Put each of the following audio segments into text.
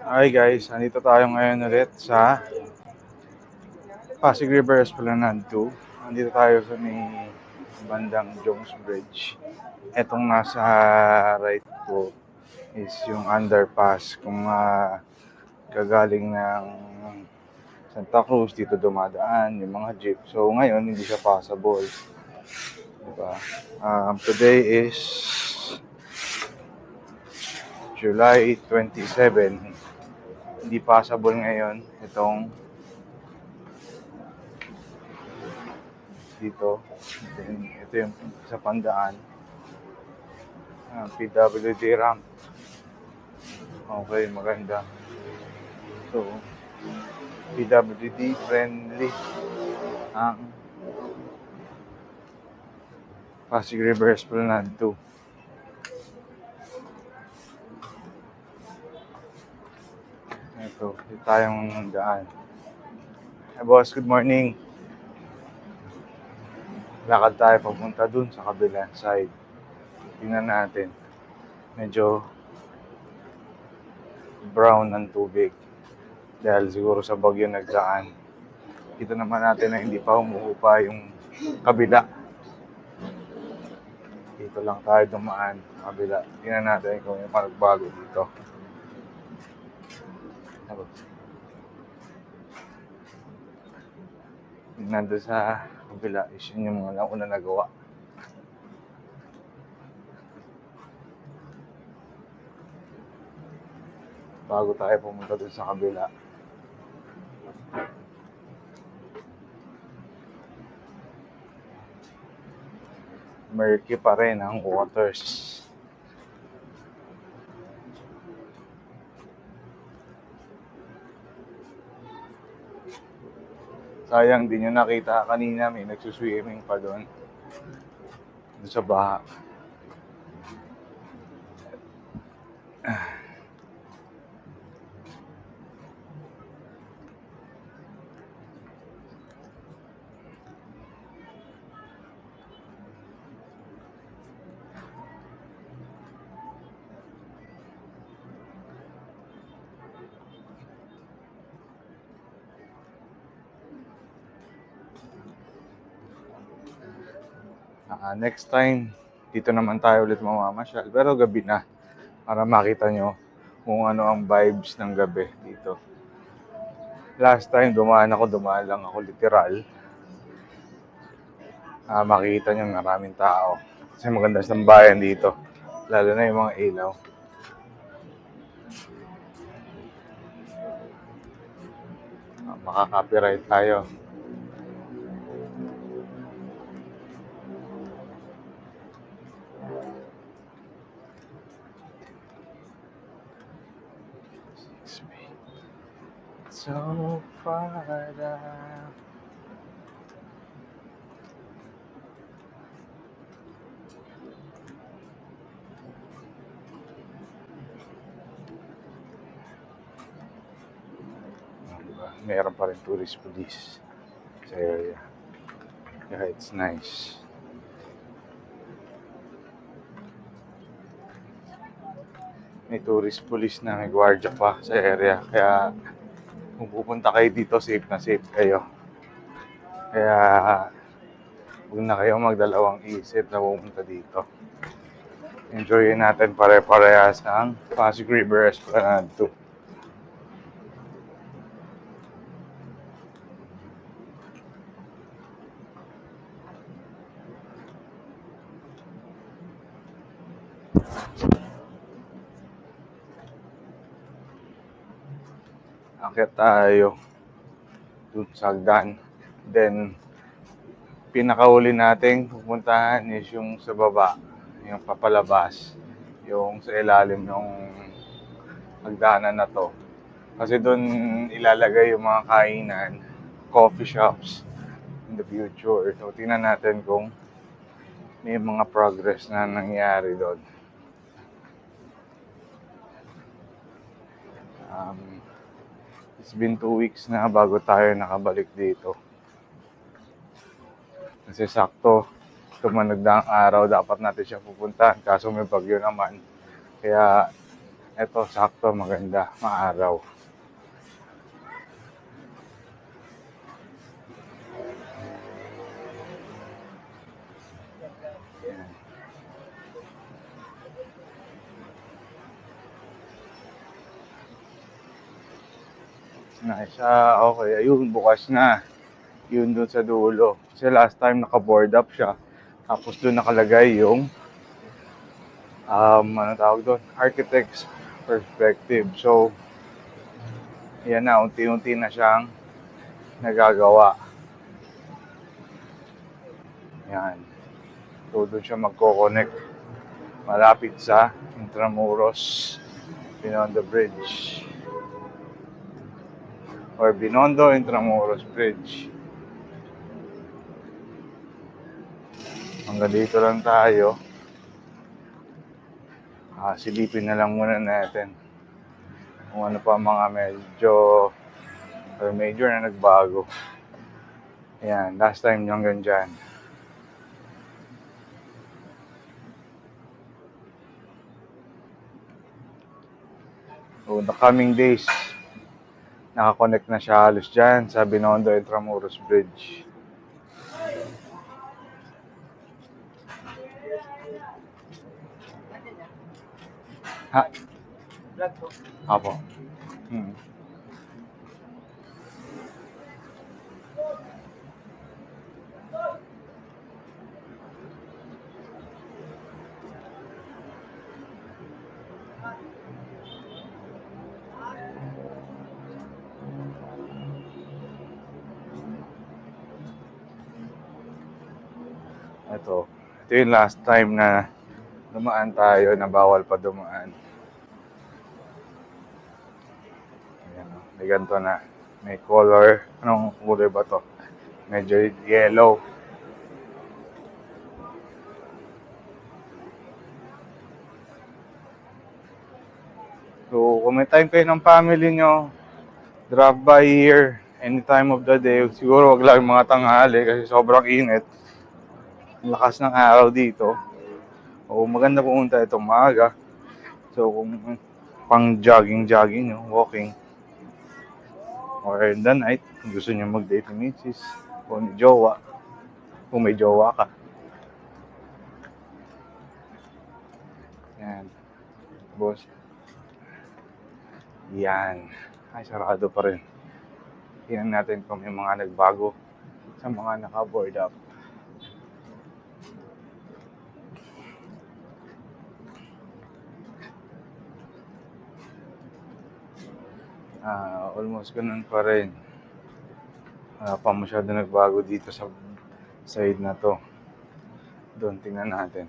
Hi guys, nandito tayo ngayon ulit sa Pasig River Esplanade 2. Nandito tayo sa may bandang Jones Bridge. Etong nasa right ko is yung underpass kung gagaling ng Santa Cruz dito dumadaan yung mga jeep. So ngayon hindi siya passable. Diba? Today is July 27. Hindi passable ngayon itong dito. Ito yung sa Pandaan. PWD ramp. Okay, maganda. So, PWD friendly ang Pasig River Esplanade 2. Ito tayong daan. Hey boss, good morning. Lakad tayo papunta dun sa kabilang side. Tingnan natin. Medyo brown ang tubig. Dahil siguro sa bagyo nagdaan. Kita naman natin na hindi pa umuupa yung kabila. Dito lang tayo dumaan sa kabila. Tingnan natin kung yung panagbago dito. Nandun sa kabila is yun yung mga nauna nagawa. Bago tayo pumunta dun sa kabila. Murky pa rin ang waters. Sayang din yung nakita kanina, may nagsuswimming pa doon sa baha. Next time, dito naman tayo ulit mamamasyal. Pero gabi na, para makita nyo kung ano ang vibes ng gabi dito. Last time, dumaan lang ako literal. Makikita nyo maraming tao. Kasi maganda sa bayan dito. Lalo na yung mga ilaw. Makaka-copyright tayo. So far down. Meron pa rin tourist police sa area. Yeah, it's nice. May tourist police na may gwardiya pa sa area. Kaya kung pupunta kayo dito, safe na safe kayo. Kaya huwag na kayo magdalawang isip na pupunta dito. Enjoyin natin pare-parehas ang Pasig River Esplanade 2. Akyat tayo dun sa hagdan. Then, pinakauli nating pupuntahan is yung sa baba, yung papalabas, yung sa ilalim ng hagdanan na to. Kasi dun ilalagay yung mga kainan, coffee shops in the future. So, tingnan natin kung may mga progress na nangyari doon. It's been 2 weeks na bago tayo nakabalik dito. Kasi sakto, tumanag na ang araw, dapat natin siya pupuntahan. Kaso may bagyo naman. Kaya, Eto, sakto, maganda, maaraw. Yan. Nice. Okay. Ayun, bukas na. Yun dun sa dulo. Kasi last time naka-board up siya. Tapos dun nakalagay yung, ano tawag doon? Architect's perspective. So, yan na, unti-unti na siyang nagagawa. Yan. So, dun siya magko-connect. Malapit sa Intramuros Binondo Bridge. Or Binondo Intramuros Bridge. Hanggang dito lang tayo. Silipin na lang muna natin kung ano pa mga medyo or major na nagbago. Ayan, last time hanggang dyan. So, the coming days, nakakonect na siya halos dyan sa Binondo Intramuros Bridge. Ha? Apo. Ito yung last time na dumaan tayo na bawal pa dumaan. Ayan, may ganito na. May color. Anong kulay ba to? Medyo yellow. So, kung may time kayo ng family nyo, drop by here any time of the day. Siguro wag lang mga tanghali kasi sobrang init. Lakas ng araw dito. O maganda pumunta itong maaga. So, kung pang jogging nyo, walking, or in the night, kung gusto nyo mag-date ni Mrs. o ni Jowa, kung may jowa ka. Yan. Boss. Yan. Ay, sarado pa rin. Tingnan natin kung may mga nagbago sa mga naka-board up. Almost ganun pa rin. Wala pa masyado nagbago dito sa side na to. Doon, tingnan natin.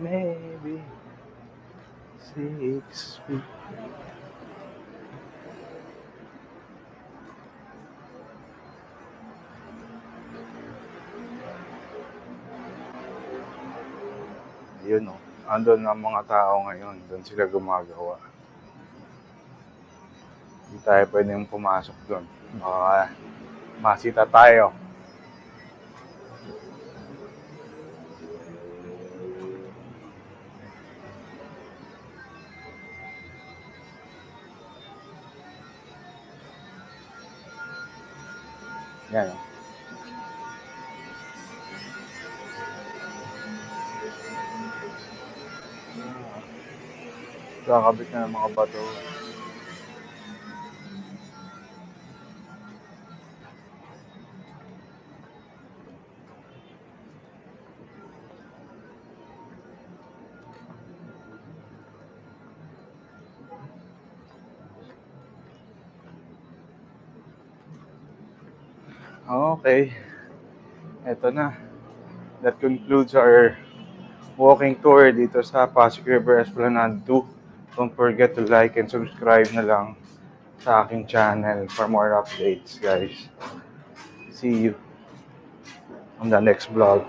Maybe 6 feet. Yun o. Andun ang mga tao ngayon. Doon sila gumagawa. Hindi tayo pwedeng pumasok doon. Baka masita tayo. Yan. Kakabit na ng mga bato. Okay. Eto na. That concludes our walking tour dito sa Pasig River Esplanade 2. Don't forget to like and subscribe na lang sa aking channel for more updates, guys. See you on the next vlog.